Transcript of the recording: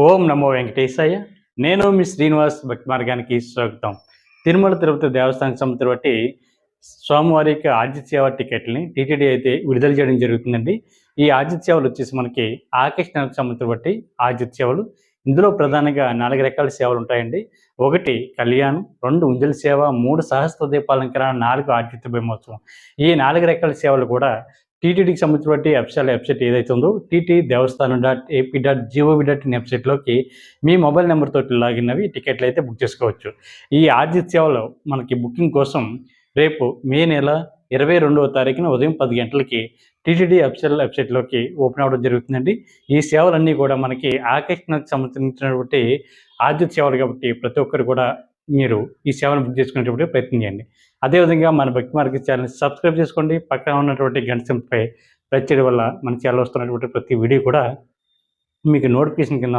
ఓం నమో వెంకటేశాయ. నేను మీ శ్రీనివాస్ భక్తి మార్గానికి స్వాగతం. తిరుమల తిరుపతి దేవస్థానం సంస్థ బట్టి స్వామివారికి ఆర్జిత సేవ టికెట్లని టీటీడీ అయితే విడుదల చేయడం జరుగుతుందండి. ఈ ఆర్జిత సేవలు వచ్చేసి మనకి ఆగస్టు నెలకు సంబంధించి బట్టి ఆర్జిత సేవలు. ఇందులో ప్రధానంగా 4 రకాల సేవలు ఉంటాయండి. 1 కళ్యాణం, 2 ఉంజల సేవ, 3 సహస్ర దీపాలంకరణ, 4 ఆర్జిత బ్రహ్మోత్సవం. ఈ 4 రకాల సేవలు కూడా టీటీడీకి సంబంధించిన అఫీషియల్ వెబ్సైట్ ఏదైతే ఉందో tt.దేవస్థానం.ap.gov.in వెబ్సైట్లోకి మీ మొబైల్ నెంబర్ తోటి లాగిన్ అవి టికెట్లు అయితే బుక్ చేసుకోవచ్చు. ఈ ఆర్జిత సేవలో మనకి బుకింగ్ కోసం రేపు మే నెల 22వ తారీఖున ఉదయం 10 గంటలకి టీటీడీ అఫీషియల్ వెబ్సైట్లోకి ఓపెన్ అవ్వడం జరుగుతుందండి. ఈ సేవలన్నీ కూడా మనకి ఆకర్షణకు సంబంధించినటువంటి ఆర్జిత సేవలు కాబట్టి ప్రతి ఒక్కరు కూడా మీరు ఈ సేవను బుక్ చేసుకునేటప్పుడు ప్రయత్నం చేయండి. అదేవిధంగా మన భక్తి మార్గ ఛానల్ సబ్స్క్రైబ్ చేసుకోండి. పక్కన ఉన్నటువంటి గంట సింబల్పై ప్రెస్ చేయడం వల్ల మన ఛానల్ వస్తున్నటువంటి ప్రతి వీడియో కూడా మీకు నోటిఫికేషన్ కింద